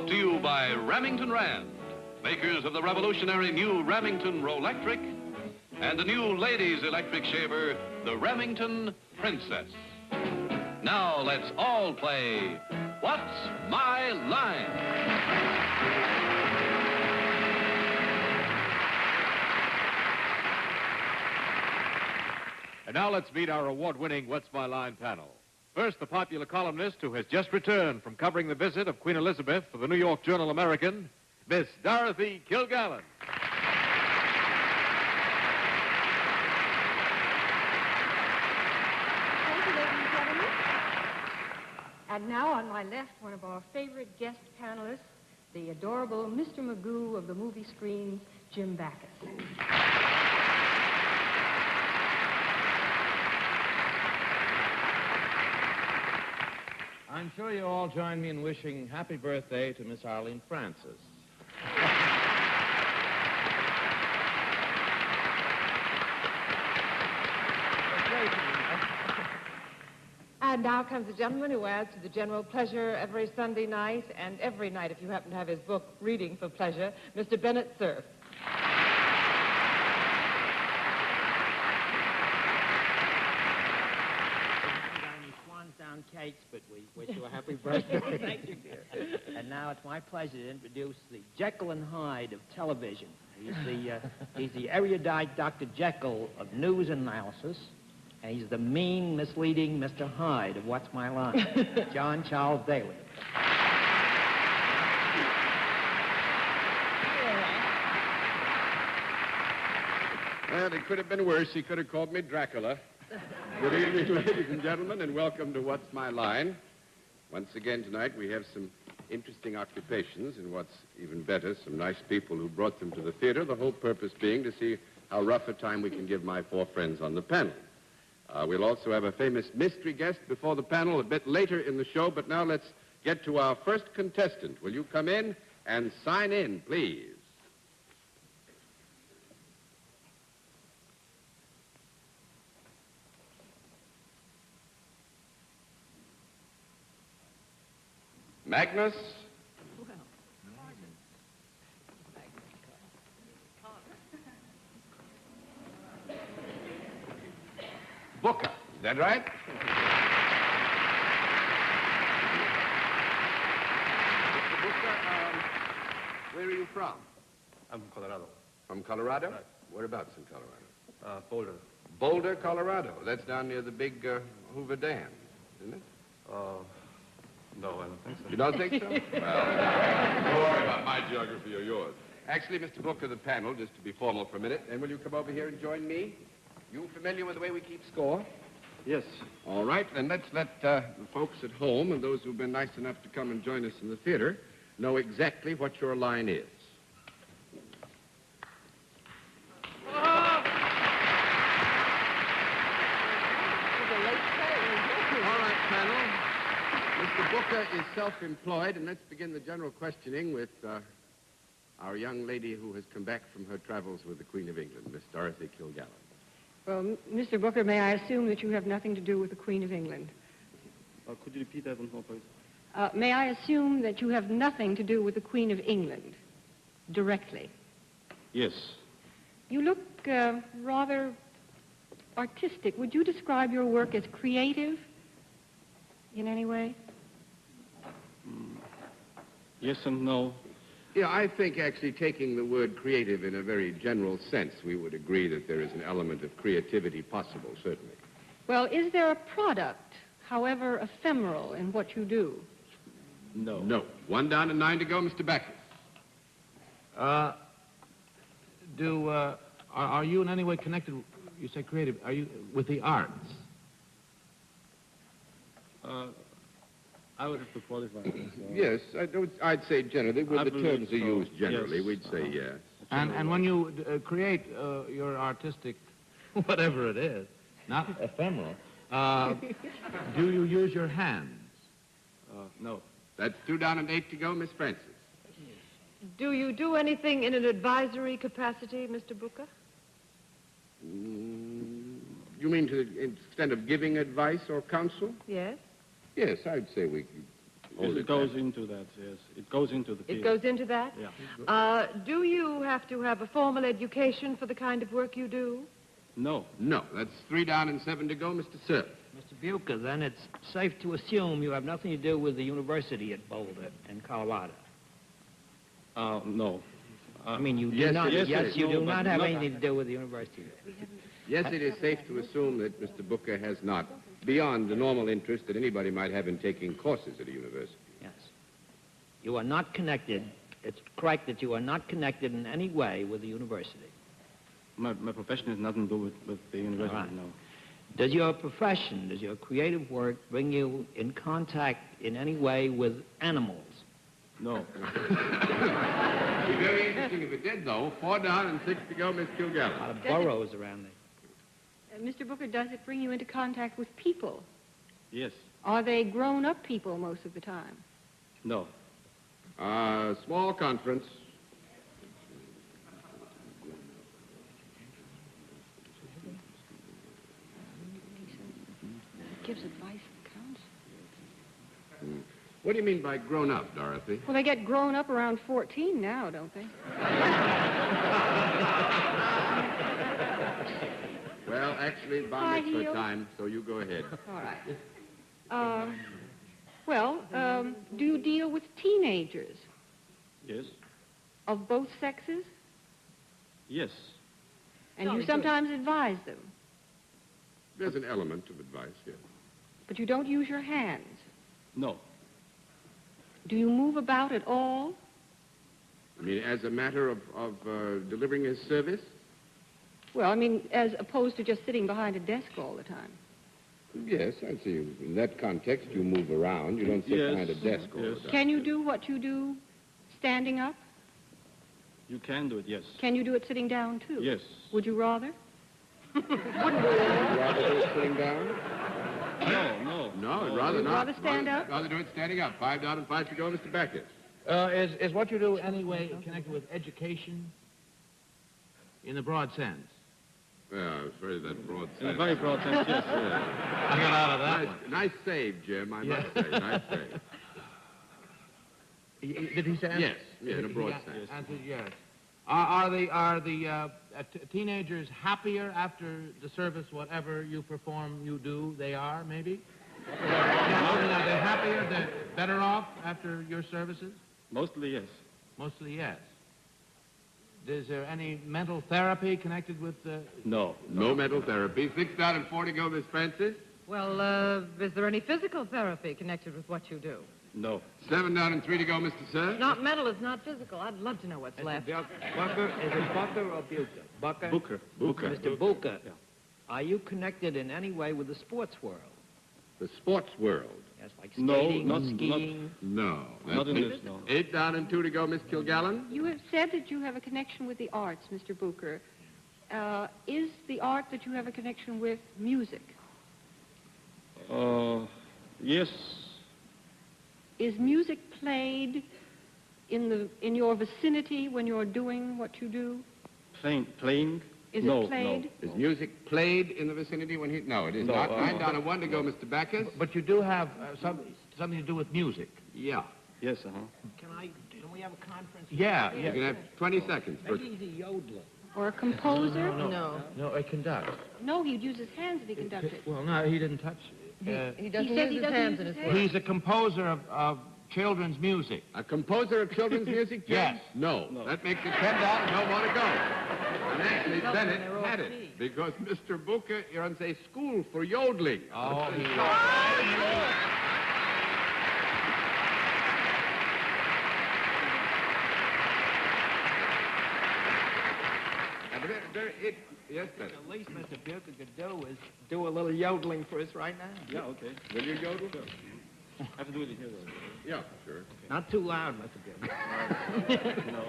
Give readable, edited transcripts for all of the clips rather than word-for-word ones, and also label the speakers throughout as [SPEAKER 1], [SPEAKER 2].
[SPEAKER 1] to you by Remington Rand, makers of the revolutionary new Remington Rolectric and the new ladies' electric shaver, the Remington Princess. Now let's all play What's My Line?
[SPEAKER 2] And now let's meet our award-winning What's My Line panel. First, the popular columnist who has just returned from covering the visit of Queen Elizabeth for the New York Journal-American, Miss Dorothy Kilgallen.
[SPEAKER 3] Thank you, ladies and gentlemen. And now, on my left, one of our favorite guest panelists, the adorable Mr. Magoo of the movie screens, Jim Backus.
[SPEAKER 4] I'm sure you all join me in wishing happy birthday to Miss Arlene Francis.
[SPEAKER 3] And now comes the gentleman who adds to the general pleasure every Sunday night and every night, if you happen to have his book, Reading for Pleasure, Mr. Bennett, Cerf.
[SPEAKER 5] Down cakes, but we wish you a happy birthday. Thank you, dear. And now it's my pleasure to introduce the Jekyll and Hyde of television. He's the erudite Dr. Jekyll of news analysis, and he's the mean, misleading Mr. Hyde of What's My Line, John Charles Daly.
[SPEAKER 6] Well, it could have been worse. He could have called me Dracula. Good evening, ladies and gentlemen, and welcome to What's My Line. Once again tonight, we have some interesting occupations, and what's even better, some nice people who brought them to the theater, the whole purpose being to see how rough a time we can give my four friends on the panel. We'll also have a famous mystery guest before the panel a bit later in the show, but now let's get to our first contestant. Will you come in and sign in, please? Magnus? Booker, is that right? Mr. Booker, where are you from?
[SPEAKER 7] I'm from Colorado.
[SPEAKER 6] From Colorado?
[SPEAKER 7] Right.
[SPEAKER 6] Whereabouts in Colorado?
[SPEAKER 7] Boulder.
[SPEAKER 6] Boulder, Colorado. That's down near the big Hoover Dam, isn't it?
[SPEAKER 7] No, I don't think so.
[SPEAKER 6] You don't think so? Well, don't worry about my geography or yours. Actually, Mr. Booker, the panel, just to be formal for a minute, and will you come over here and join me? You familiar with the way we keep score?
[SPEAKER 7] Yes.
[SPEAKER 6] All right, then let's let the folks at home and those who've been nice enough to come and join us in the theater know exactly what your line is. All right, panel. Mr. Booker is self-employed, and let's begin the general questioning with our young lady who has come back from her travels with the Queen of England, Miss Dorothy Kilgallen.
[SPEAKER 3] Well, Mr. Booker, may I assume that you have nothing to do with the Queen of England?
[SPEAKER 7] Could you repeat that once more, please?
[SPEAKER 3] May I assume that you have nothing to do with the Queen of England, directly?
[SPEAKER 7] Yes.
[SPEAKER 3] You look rather artistic. Would you describe your work as creative in any way?
[SPEAKER 7] Yes and no.
[SPEAKER 6] Yeah, I think actually taking the word creative in a very general sense, we would agree that there is an element of creativity possible, certainly.
[SPEAKER 3] Well, is there a product, however ephemeral, in what you do?
[SPEAKER 7] No.
[SPEAKER 6] No. 1 down and 9 to go, Mr. Backus.
[SPEAKER 4] Are you in any way connected, you say creative, are you with the arts?
[SPEAKER 7] I would have to qualify this.
[SPEAKER 6] Yes, I'd say generally. When
[SPEAKER 7] I
[SPEAKER 6] the
[SPEAKER 7] believe
[SPEAKER 6] terms are
[SPEAKER 7] so.
[SPEAKER 6] used generally,
[SPEAKER 7] Yes.
[SPEAKER 6] we'd say yes.
[SPEAKER 4] And when you create your artistic, whatever it is, not ephemeral, do you use your hands?
[SPEAKER 7] No.
[SPEAKER 6] That's 2 down and 8 to go, Miss Francis.
[SPEAKER 3] Do you do anything in an advisory capacity, Mr. Booker?
[SPEAKER 6] You mean to the extent of giving advice or counsel?
[SPEAKER 3] Yes.
[SPEAKER 6] Yes, I'd say hold
[SPEAKER 7] It goes into that, yes. It goes into the
[SPEAKER 3] It
[SPEAKER 7] field.
[SPEAKER 3] goes into that?
[SPEAKER 7] Yeah.
[SPEAKER 3] Do you have to have a formal education for the kind of work you do?
[SPEAKER 7] No.
[SPEAKER 6] No, that's 3 down and 7 to go, Mr. Cerf.
[SPEAKER 5] Mr. Bucher, then it's safe to assume you have nothing to do with the university at Boulder in Colorado.
[SPEAKER 7] No.
[SPEAKER 5] I mean, you do
[SPEAKER 6] yes,
[SPEAKER 5] not.
[SPEAKER 6] yes,
[SPEAKER 5] Yes,
[SPEAKER 6] yes,
[SPEAKER 5] you
[SPEAKER 7] no,
[SPEAKER 5] do
[SPEAKER 7] but
[SPEAKER 5] not have
[SPEAKER 7] not-
[SPEAKER 5] anything to do with the university.
[SPEAKER 6] Yes, it is safe to assume that Mr. Booker has not, beyond the normal interest that anybody might have in taking courses at a university.
[SPEAKER 5] Yes. You are not connected. It's correct that you are not connected in any way with the university.
[SPEAKER 7] My profession has nothing to do with the university,
[SPEAKER 5] All right.
[SPEAKER 7] no.
[SPEAKER 5] Does your profession, does your creative work bring you in contact in any way with animals?
[SPEAKER 7] No.
[SPEAKER 6] It'd be very interesting if it did, though. 4 down and 6 to go, Miss
[SPEAKER 5] A
[SPEAKER 6] Kilgallen.
[SPEAKER 5] lot of burrows around there.
[SPEAKER 3] Mr. Booker, does it bring you into contact with people?
[SPEAKER 7] Yes.
[SPEAKER 3] Are they grown-up people most of the time?
[SPEAKER 7] No.
[SPEAKER 6] Small conference.
[SPEAKER 3] Gives advice and counsel.
[SPEAKER 6] What do you mean by grown up, Dorothy?
[SPEAKER 3] Well, they get grown up around 14 now, don't they?
[SPEAKER 6] Well, actually, it's bar
[SPEAKER 3] High
[SPEAKER 6] mitzvah
[SPEAKER 3] heels.
[SPEAKER 6] time, so you go ahead.
[SPEAKER 3] All right. Do you deal with teenagers
[SPEAKER 7] Yes.
[SPEAKER 3] of both sexes?
[SPEAKER 7] Yes.
[SPEAKER 3] And you sometimes advise them,
[SPEAKER 6] There's an element of advice here.
[SPEAKER 3] but you don't use your hands.
[SPEAKER 7] No.
[SPEAKER 3] Do you move about at all?
[SPEAKER 6] I mean, as a matter of delivering his service?
[SPEAKER 3] Well, I mean, as opposed to just sitting behind a desk all the time.
[SPEAKER 6] Yes, I see. In that context, you move around. You don't sit
[SPEAKER 7] Yes.
[SPEAKER 6] behind a desk all
[SPEAKER 7] Yes.
[SPEAKER 6] the time.
[SPEAKER 3] Can you do what you do standing up?
[SPEAKER 7] You can do it, yes.
[SPEAKER 3] Can you do it sitting down, too?
[SPEAKER 7] Yes.
[SPEAKER 3] Would you rather?
[SPEAKER 6] Would you rather do it sitting down?
[SPEAKER 7] No.
[SPEAKER 6] No, I'd rather not.
[SPEAKER 3] Rather stand up?
[SPEAKER 6] Rather do it standing up. 5 down and 5 to go, Mr. Backus.
[SPEAKER 4] Is what you do anyway connected with education in the broad sense?
[SPEAKER 6] Yeah, I was afraid of that broad
[SPEAKER 7] In a
[SPEAKER 6] sense.
[SPEAKER 7] very broad sense, yes.
[SPEAKER 4] I got out of that one.
[SPEAKER 6] Nice save, Jim, I must say. Nice save.
[SPEAKER 4] Did he say?
[SPEAKER 6] Yes, yeah, in a broad
[SPEAKER 4] He
[SPEAKER 6] sense.
[SPEAKER 4] answered yes. Are the teenagers happier after the service, whatever you perform, you do? They are, maybe? Are they happier? They're better off after your services?
[SPEAKER 7] Mostly, yes.
[SPEAKER 4] Mostly yes. Is there any mental therapy connected with the...
[SPEAKER 7] No.
[SPEAKER 6] No mental therapy. 6 down and 4 to go, Miss Francis.
[SPEAKER 8] Well, is there any physical therapy connected with what you do?
[SPEAKER 7] No.
[SPEAKER 6] 7 down and 3 to go, Mr. Sir.
[SPEAKER 8] Not mental, it's not physical. I'd love to know what's left.
[SPEAKER 5] Bucker, is it Bucker or Bucher? Bucker?
[SPEAKER 7] Booker.
[SPEAKER 5] Mr. Bucher,
[SPEAKER 7] Yeah.
[SPEAKER 5] are you connected in any way with the sports world?
[SPEAKER 6] The sports world.
[SPEAKER 5] Yes, like
[SPEAKER 7] No,
[SPEAKER 5] skating,
[SPEAKER 7] not-
[SPEAKER 5] skiing?
[SPEAKER 6] No.
[SPEAKER 7] Not in
[SPEAKER 6] it.
[SPEAKER 7] this, no.
[SPEAKER 6] 8 down and 2 to go, Miss Kilgallen.
[SPEAKER 3] You have said that you have a connection with the arts, Mr. Booker. Is the art that you have a connection with music?
[SPEAKER 7] Yes.
[SPEAKER 3] Is music played in your vicinity when you're doing what you do?
[SPEAKER 7] Playing?
[SPEAKER 3] Is
[SPEAKER 7] No,
[SPEAKER 3] it played?
[SPEAKER 6] Is music played in the vicinity when he... No, it is
[SPEAKER 7] No,
[SPEAKER 6] not. 9 down and 1 to go,
[SPEAKER 7] no.
[SPEAKER 6] Mr. Backus.
[SPEAKER 4] But you do have something to do with music.
[SPEAKER 6] Yeah.
[SPEAKER 7] Yes,
[SPEAKER 5] Can we have a conference?
[SPEAKER 4] Yeah,
[SPEAKER 6] You can have 20 seconds. For...
[SPEAKER 5] Maybe he's a yodeler.
[SPEAKER 3] Or a composer?
[SPEAKER 8] No.
[SPEAKER 4] No, it conducts.
[SPEAKER 3] No, he'd use his hands if he conducted.
[SPEAKER 4] Well, no, he didn't touch...
[SPEAKER 8] He doesn't
[SPEAKER 3] He said
[SPEAKER 8] use
[SPEAKER 3] he
[SPEAKER 8] his
[SPEAKER 3] doesn't
[SPEAKER 8] hands
[SPEAKER 3] use
[SPEAKER 8] in
[SPEAKER 3] his
[SPEAKER 8] his
[SPEAKER 3] hands.
[SPEAKER 8] work.
[SPEAKER 4] He's a composer of children's music.
[SPEAKER 6] A composer of children's music, Jim?
[SPEAKER 4] Yes.
[SPEAKER 6] No. That makes it 10 down and no more to go. And actually, Bennett had it. Because Mr. Booker, you're on, say, school for yodeling.
[SPEAKER 4] Oh,
[SPEAKER 6] Yes, Bennett.
[SPEAKER 5] The least Mr. Bucher could do is do a little yodeling for us right now.
[SPEAKER 7] Yeah, okay.
[SPEAKER 6] Will you yodel?
[SPEAKER 7] I have to do it here, though.
[SPEAKER 6] Yeah, sure.
[SPEAKER 5] Not too loud, Mr. Bucher.
[SPEAKER 7] No.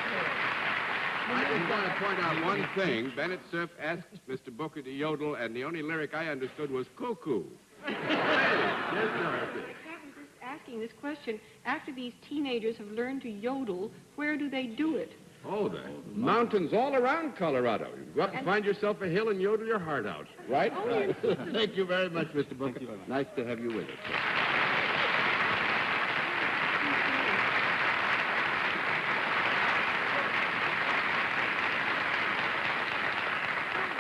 [SPEAKER 6] I just want to point point out one thing. Bennett Cerf asked Mr. Booker to yodel, and the only lyric I understood was cuckoo. Yes, Dorothy.
[SPEAKER 9] Asking this question, after these teenagers have learned to yodel, where do they do it?
[SPEAKER 6] Oh, the mountains all around Colorado. You go up and find yourself a hill and yodel your heart out, right?
[SPEAKER 9] Oh, yes.
[SPEAKER 6] Thank you very much, Mr. Booker. Nice to have you with us.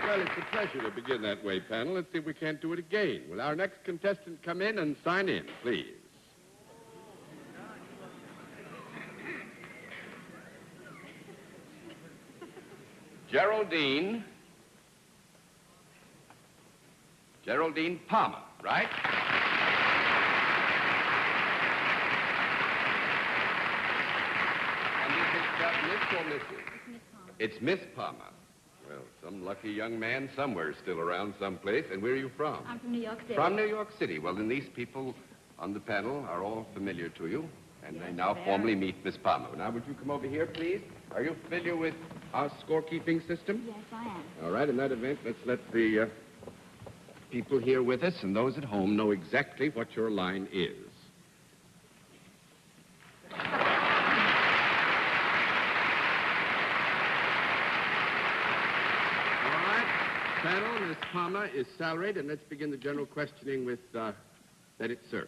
[SPEAKER 6] Well, it's a pleasure to begin that way, panel. Let's see if we can't do it again. Will our next contestant come in and sign in, please? Geraldine Palmer, right? And is it Miss or Mrs.?
[SPEAKER 3] Miss Palmer.
[SPEAKER 6] It's Miss Palmer. Well, some lucky young man somewhere still around someplace. And where are you from?
[SPEAKER 3] I'm from New York City.
[SPEAKER 6] From New York City. Well, then these people on the panel are all familiar to you. And they now formally meet Miss Palmer. Now, would you come over here, please? Are you familiar with our scorekeeping system?
[SPEAKER 3] Yes, I am.
[SPEAKER 6] All right, in that event, let's let the people here with us and those at home know exactly what your line is. All right, panel, Miss Palmer is salaried, and let's begin the general questioning with Bennett Cerf.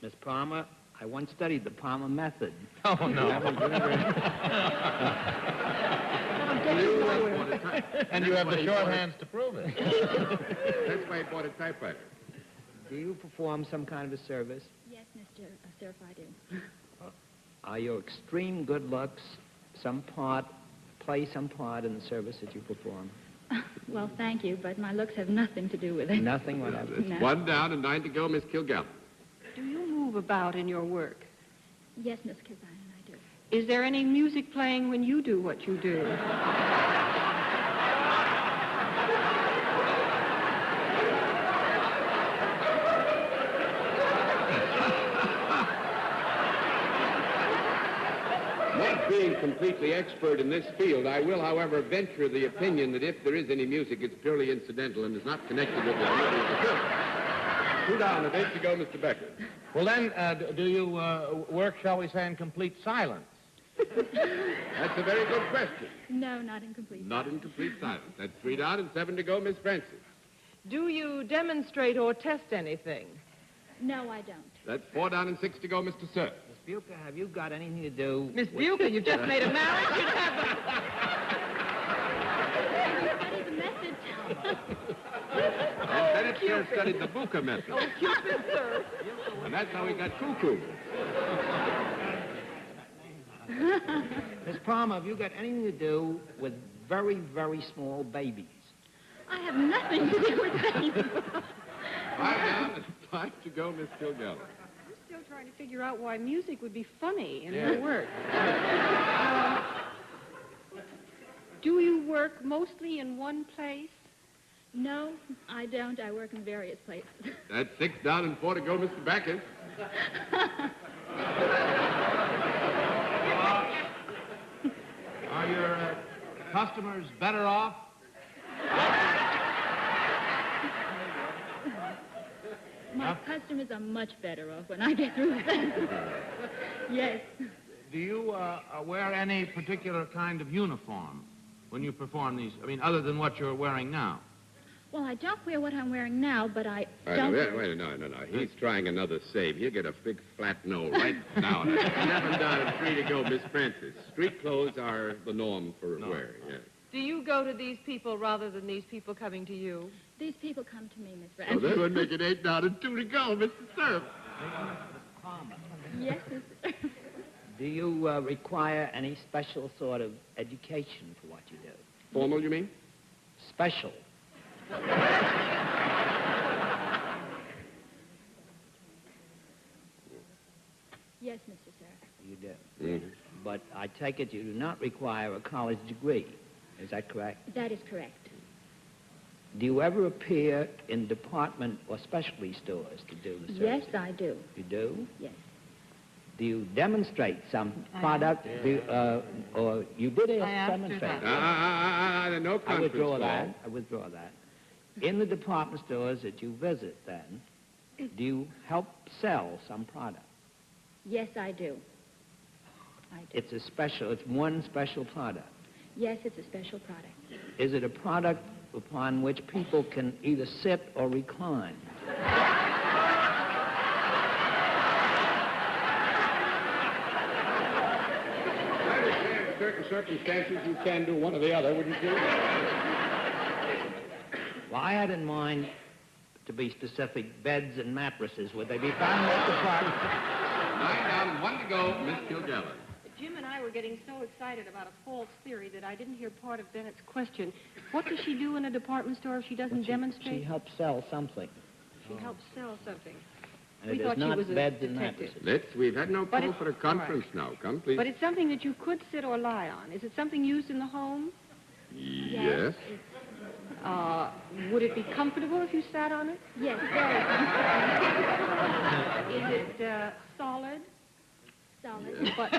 [SPEAKER 5] Miss Palmer, I once studied the Palmer method.
[SPEAKER 4] Oh, no. And you have the shorthands to prove it.
[SPEAKER 6] That's why I bought a typewriter.
[SPEAKER 5] Do you perform some kind of a service?
[SPEAKER 3] Yes, Mr. Cerf, I do.
[SPEAKER 5] Are your extreme good looks play some part in the service that you perform?
[SPEAKER 3] Well, thank you, but my looks have nothing to do with it.
[SPEAKER 5] Nothing whatever.
[SPEAKER 6] It's
[SPEAKER 3] No.
[SPEAKER 6] 1 down and 9 to go, Miss Kilgallen.
[SPEAKER 9] Do you move about in your work?
[SPEAKER 3] Yes, Miss Kilgallen, I do.
[SPEAKER 9] Is there any music playing when you do what you do?
[SPEAKER 6] Not being completely expert in this field, I will, however, venture the opinion that if there is any music, it's purely incidental and is not connected with the delivery of the film. 2 down and 8 to go, Mr. Becker.
[SPEAKER 4] Well, then, do you work, shall we say, in complete silence?
[SPEAKER 6] That's a very good question.
[SPEAKER 3] No, not in complete.
[SPEAKER 6] Not in complete silence. That's 3 down and 7 to go, Miss Francis.
[SPEAKER 8] Do you demonstrate or test anything?
[SPEAKER 3] No, I don't.
[SPEAKER 6] That's 4 down and 6 to go, Mr. Cerf.
[SPEAKER 5] Miss Bucher, have you got anything to do
[SPEAKER 8] Miss
[SPEAKER 5] with...
[SPEAKER 8] Bucher, you've just made a marriage. You'd have
[SPEAKER 3] Study the method.
[SPEAKER 6] And Bennett Cerf studied the Bucher method.
[SPEAKER 8] Oh, Cupid, sir.
[SPEAKER 6] And that's how he got cuckoo.
[SPEAKER 5] Miss Palmer, have you got anything to do with very, very small babies?
[SPEAKER 3] I have nothing to do with babies.
[SPEAKER 6] 5 down and 5 to go, Miss Kilgallen.
[SPEAKER 9] I'm still trying to figure out why music would be funny in her work. Do you work mostly in one place?
[SPEAKER 3] No, I don't. I work in various places.
[SPEAKER 6] That's 6 down and 4 to go, Mr. Backus.
[SPEAKER 4] Are your customers better off?
[SPEAKER 3] My customers are much better off when I get through with them. Yes.
[SPEAKER 4] Do you wear any particular kind of uniform when you perform these? I mean, other than what you're wearing now?
[SPEAKER 3] Well, I don't wear what I'm wearing now, but I
[SPEAKER 6] All right,
[SPEAKER 3] don't...
[SPEAKER 6] wait, no. He's trying another save. He'll get a big flat no right down. 7 down and 3 to go, Miss Francis. Street clothes are the norm for wearing, yes.
[SPEAKER 8] Do you go to these people rather than these people coming to you?
[SPEAKER 3] These people come to me, Miss
[SPEAKER 6] So
[SPEAKER 3] Francis.
[SPEAKER 6] that would make it 8 down and 2 to go, Mr. Cerf.
[SPEAKER 3] Yes, Miss...
[SPEAKER 5] Do you require any special sort of education for what you do?
[SPEAKER 6] Formal, you mean?
[SPEAKER 5] Special.
[SPEAKER 3] Yes, Mr. Cerf.
[SPEAKER 5] You do.
[SPEAKER 6] Mm-hmm.
[SPEAKER 5] But I take it you do not require a college degree. Is that correct?
[SPEAKER 3] That is correct.
[SPEAKER 5] Do you ever appear in department or specialty stores to do the service?
[SPEAKER 3] Yes, I do.
[SPEAKER 5] You do?
[SPEAKER 3] Yes.
[SPEAKER 5] Do you demonstrate some product, or you did demonstrate?
[SPEAKER 6] No
[SPEAKER 5] I
[SPEAKER 6] conference
[SPEAKER 5] withdraw
[SPEAKER 6] call.
[SPEAKER 5] that. I withdraw that. In the department stores that you visit, then, do you help sell some product?
[SPEAKER 10] Yes, I do.
[SPEAKER 5] It's one special product.
[SPEAKER 10] Yes, it's a special product.
[SPEAKER 5] Is it a product upon which people can either sit or recline?
[SPEAKER 6] I understand in certain circumstances you can do one or the other, wouldn't you?
[SPEAKER 5] Well, I had in mind, to be specific, beds and mattresses. Would they be found in that department?
[SPEAKER 6] 9 down, 1 to go, Miss Kilgallen.
[SPEAKER 9] Jim and I were getting so excited about a false theory that I didn't hear part of Bennett's question. What does she do in a department store if she doesn't demonstrate?
[SPEAKER 5] She helps sell something.
[SPEAKER 9] She helps sell something.
[SPEAKER 5] And
[SPEAKER 9] We
[SPEAKER 5] it
[SPEAKER 9] thought
[SPEAKER 5] is
[SPEAKER 9] she
[SPEAKER 5] not
[SPEAKER 9] was a
[SPEAKER 5] beds and
[SPEAKER 9] detective.
[SPEAKER 5] mattresses.
[SPEAKER 6] We've had no
[SPEAKER 9] But
[SPEAKER 6] call
[SPEAKER 9] it's-
[SPEAKER 6] for a conference now. Come, please.
[SPEAKER 9] But it's something that you could sit or lie on. Is it something used in the home?
[SPEAKER 6] Yes.
[SPEAKER 9] Would it be comfortable if you sat on it?
[SPEAKER 10] Yes, very comfortable.
[SPEAKER 9] Is it solid?
[SPEAKER 10] Solid.
[SPEAKER 9] But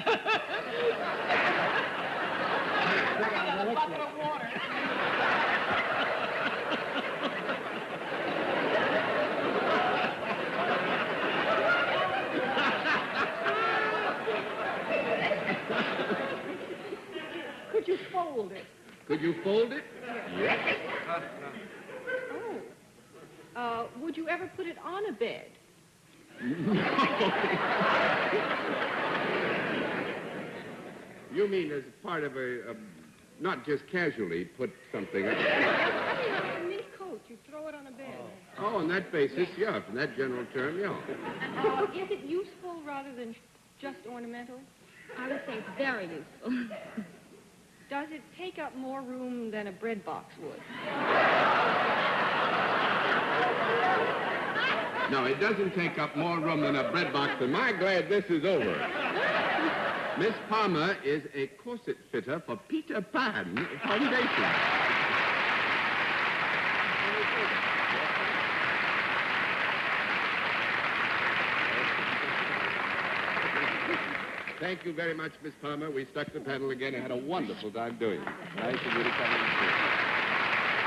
[SPEAKER 9] could you fold it?
[SPEAKER 6] Could you fold it? Yes.
[SPEAKER 9] Would you ever put it on a bed?
[SPEAKER 6] You mean as part of not just casually put something up?
[SPEAKER 9] Like a mini coat, you throw it on a bed.
[SPEAKER 6] Oh, on that basis, yeah. From that general term, yeah.
[SPEAKER 9] Is it useful rather than just ornamental?
[SPEAKER 10] I would say it's very useful.
[SPEAKER 9] Does it take up more room than a bread box would?
[SPEAKER 6] No, it doesn't take up more room than a bread box, and my glad this is over. Miss Palmer is a corset fitter for Peter Pan Foundation. Thank you very much, Miss Palmer. We stuck the panel again and had a wonderful time doing it. Nice of you to come and see.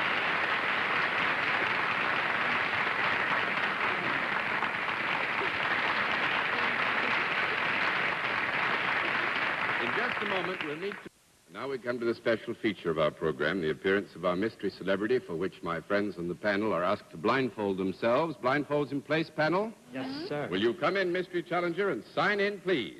[SPEAKER 6] In just a moment, we'll meet... Now we come to the special feature of our program, the appearance of our mystery celebrity, for which my friends on the panel are asked to blindfold themselves. Blindfolds in place, panel?
[SPEAKER 5] Yes, sir.
[SPEAKER 6] Will you come in, mystery challenger, and sign in, please?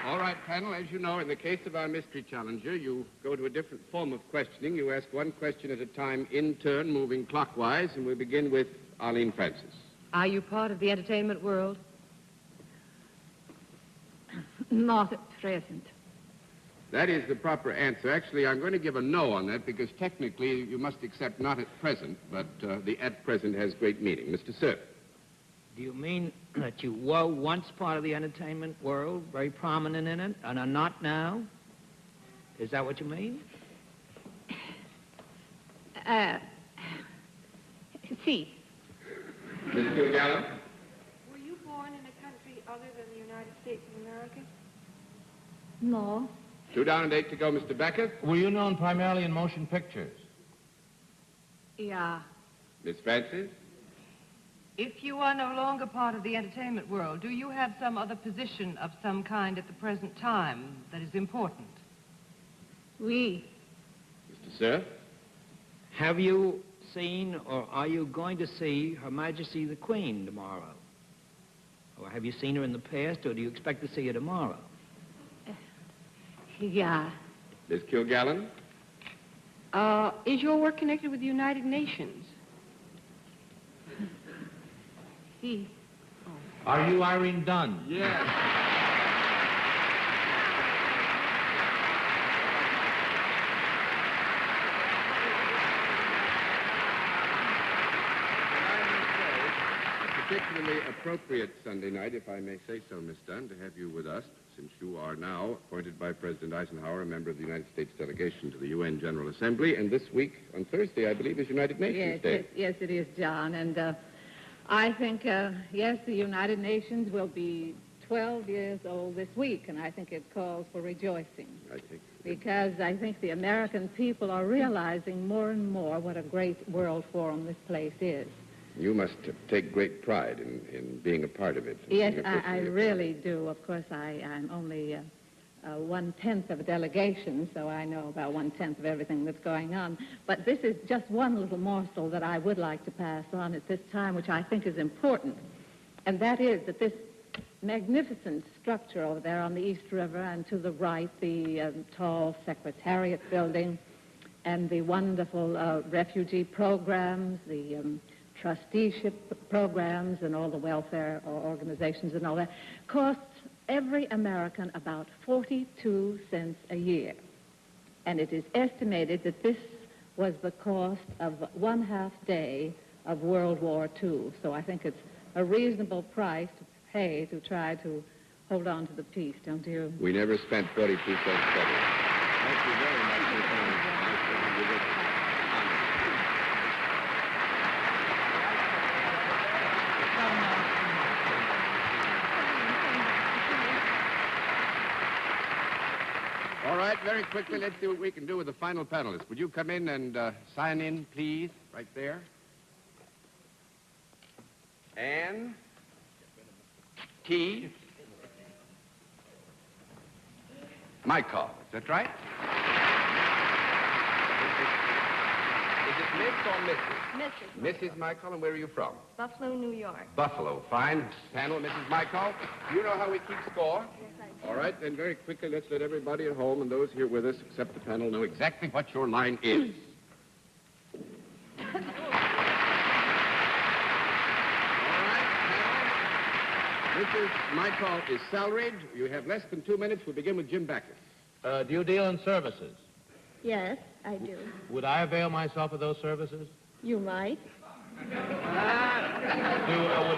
[SPEAKER 6] All right, panel, as you know, in the case of our mystery challenger, you go to a different form of questioning. You ask one question at a time in turn, moving clockwise, and we begin with Arlene Francis.
[SPEAKER 8] Are you part of the entertainment world?
[SPEAKER 10] Not at present.
[SPEAKER 6] That is the proper answer. Actually, I'm going to give a no on that because technically you must accept not at present, but the at present has great meaning. Mr. Cerf.
[SPEAKER 5] Do you mean that you were once part of the entertainment world, very prominent in it, and are not now? Is that what you mean?
[SPEAKER 10] See.
[SPEAKER 6] Miss Kilgallen?
[SPEAKER 9] Were you born in a country other than the United States of America?
[SPEAKER 10] No.
[SPEAKER 6] 2 down and 8 to go, Mr. Backus.
[SPEAKER 4] Were you known primarily in motion pictures?
[SPEAKER 8] Yeah.
[SPEAKER 6] Miss Francis?
[SPEAKER 8] If you are no longer part of the entertainment world, do you have some other position of some kind at the present time that is important?
[SPEAKER 10] Oui.
[SPEAKER 6] Mr. Cerf?
[SPEAKER 5] Have you seen or are you going to see Her Majesty the Queen tomorrow? Or have you seen her in the past, or do you expect to see her tomorrow?
[SPEAKER 10] Yeah.
[SPEAKER 6] Miss Kilgallen?
[SPEAKER 9] Is your work connected with the United Nations?
[SPEAKER 10] See.
[SPEAKER 4] Are you Irene Dunne?
[SPEAKER 6] Yes. particularly appropriate Sunday night, if I may say so, Miss Dunne, to have you with us, since you are now appointed by President Eisenhower a member of the United States delegation to the UN General Assembly. And this week, on Thursday, I believe, is United Nations Day.
[SPEAKER 10] Yes, it is, John. And I think, yes, the United Nations will be 12 years old this week, and I think it calls for rejoicing.
[SPEAKER 6] I think.
[SPEAKER 10] Because I think the American people are realizing more and more what a great world forum this place is.
[SPEAKER 6] You must take great pride in being a part of it.
[SPEAKER 10] Yes, I really do. Of course, I'm only 1/10 of a delegation, so I know about 1/10 of everything that's going on. But this is just one little morsel that I would like to pass on at this time, which I think is important. And that is that this magnificent structure over there on the East River, and to the right, the tall Secretariat building, and the wonderful refugee programs, the trusteeship programs, and all the welfare organizations and all that, costs every American about 42 cents a year. And it is estimated that this was the cost of 1/2 day of World War II. So I think it's a reasonable price to pay to try to hold on to the peace, don't you?
[SPEAKER 6] We never spent 42 cents better. Thank you very much for coming. Nice to have you with us. All right, very quickly, let's see what we can do with the final panelist. Would you come in and sign in, please, right there? Ann? T? Michael, is that right? Is it Miss or Mrs.? Mrs. Michael, and where are you from?
[SPEAKER 9] Buffalo, New York.
[SPEAKER 6] Buffalo. Fine. Panel, Mrs. Michael. Do you know how we keep score?
[SPEAKER 9] Yes, I do.
[SPEAKER 6] All right, then very quickly, let's let everybody at home and those here with us, except the panel, know exactly what your line is. All right, panel. Mrs. Michael is salaried. You have less than 2 minutes. We'll begin with Jim Backus.
[SPEAKER 4] Do you deal in services?
[SPEAKER 10] Yes, I do.
[SPEAKER 4] Would I avail myself of those services?
[SPEAKER 10] You might.
[SPEAKER 4] Would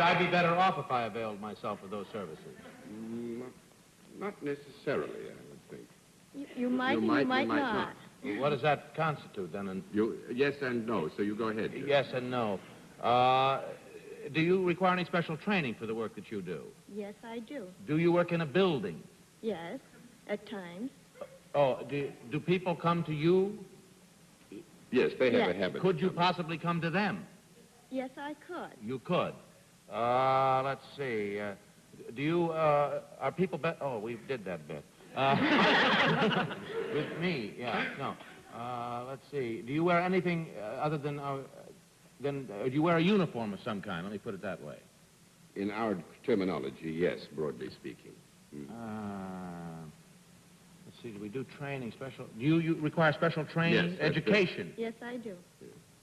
[SPEAKER 4] I be better off if I availed myself of those services?
[SPEAKER 6] Not necessarily, I would think.
[SPEAKER 10] You might, and you might not.
[SPEAKER 4] What does that constitute, then?
[SPEAKER 6] Yes and no, so you go ahead.
[SPEAKER 4] Yes and no. Do you require any special training for the work that you do?
[SPEAKER 10] Yes, I do.
[SPEAKER 4] Do you work in a building?
[SPEAKER 10] Yes, at times.
[SPEAKER 4] Oh, do people come to you?
[SPEAKER 6] Yes, they have a habit.
[SPEAKER 4] Could you possibly come to them?
[SPEAKER 10] Yes, I could.
[SPEAKER 4] You could. Let's see. Do you, are people, oh, we did that bit. With me, yeah, no. Let's see. Do you wear anything other than, do you wear a uniform of some kind? Let me put it that way.
[SPEAKER 6] In our terminology, yes, broadly speaking.
[SPEAKER 4] Let's see, do we do training, special, do you require special training?
[SPEAKER 6] Yes,
[SPEAKER 4] education?
[SPEAKER 10] Yes, I do.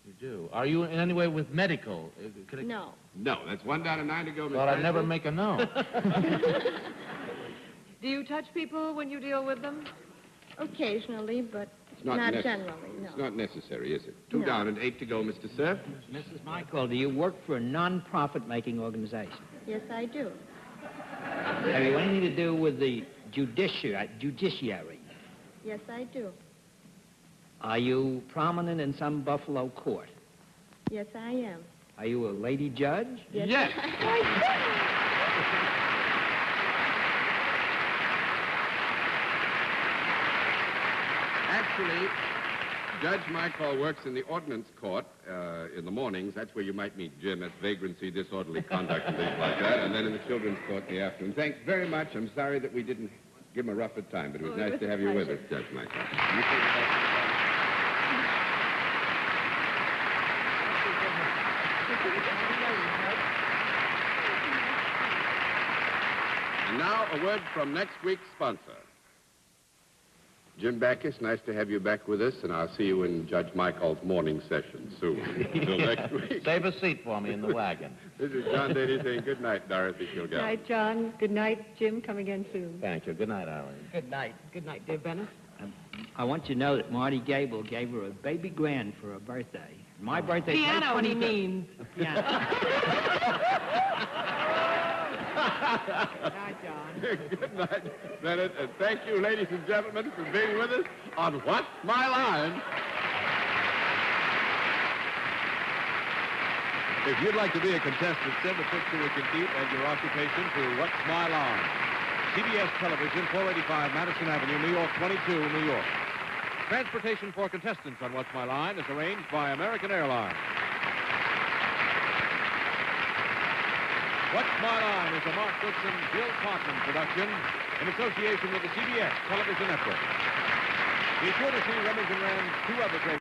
[SPEAKER 4] You do. Are you in any way with medical?
[SPEAKER 10] No.
[SPEAKER 6] No, that's 1 down and 9 to go, Miss
[SPEAKER 4] Well, I'd never
[SPEAKER 6] Haskell.
[SPEAKER 4] make a no.
[SPEAKER 8] Do you touch people when you deal with them?
[SPEAKER 10] Occasionally, but
[SPEAKER 6] It's
[SPEAKER 10] not
[SPEAKER 6] necessary.
[SPEAKER 10] generally, no.
[SPEAKER 6] It's not necessary, is it? 2
[SPEAKER 10] No.
[SPEAKER 6] down and 8 to go, Mr. Cerf.
[SPEAKER 5] Mrs. Michael, do you work for a non-profit making organization?
[SPEAKER 10] Yes, I do.
[SPEAKER 5] Have you anything to do with the judiciary?
[SPEAKER 10] Yes, I do.
[SPEAKER 5] Are you prominent in some Buffalo court?
[SPEAKER 10] Yes, I am.
[SPEAKER 5] Are you a lady judge?
[SPEAKER 10] Yes.
[SPEAKER 6] Actually, Judge Michael works in the ordnance court in the mornings. That's where you might meet Jim. That's vagrancy, disorderly conduct, and things like that. And then in the children's court in the afternoon. Thanks very much. I'm sorry that we didn't give him a rougher time, but it was nice to have you with us, Judge Michael. And now, a word from next week's sponsor. Jim Backus, nice to have you back with us, and I'll see you in Judge Michael's morning session soon. Until next week.
[SPEAKER 4] Save a seat for me in the wagon.
[SPEAKER 6] This is John Daly saying good night, Dorothy Kilgallen.
[SPEAKER 3] Good night, John. Good night, Jim. Come again soon.
[SPEAKER 4] Thank you. Good night, Arlene.
[SPEAKER 8] Good night. Good night, dear Bennett.
[SPEAKER 5] I want you to know that Marty Gable gave her a baby grand for her birthday. My birthday's May
[SPEAKER 8] Piano, he
[SPEAKER 5] 25th.
[SPEAKER 8] means.
[SPEAKER 5] Yeah. Good night, John.
[SPEAKER 6] Good night, Bennett, and thank you, ladies and gentlemen, for being with us on What's My Line?
[SPEAKER 2] If you'd like to be a contestant, send a picture with your feet and your occupation to What's My Line? CBS Television, 485 Madison Avenue, New York 22, New York. Transportation for contestants on What's My Line is arranged by American Airlines. What's My Line is a Mark Goodson, Bill Parkman production in association with the CBS Television Network. Be sure to see Remington Rand's two other great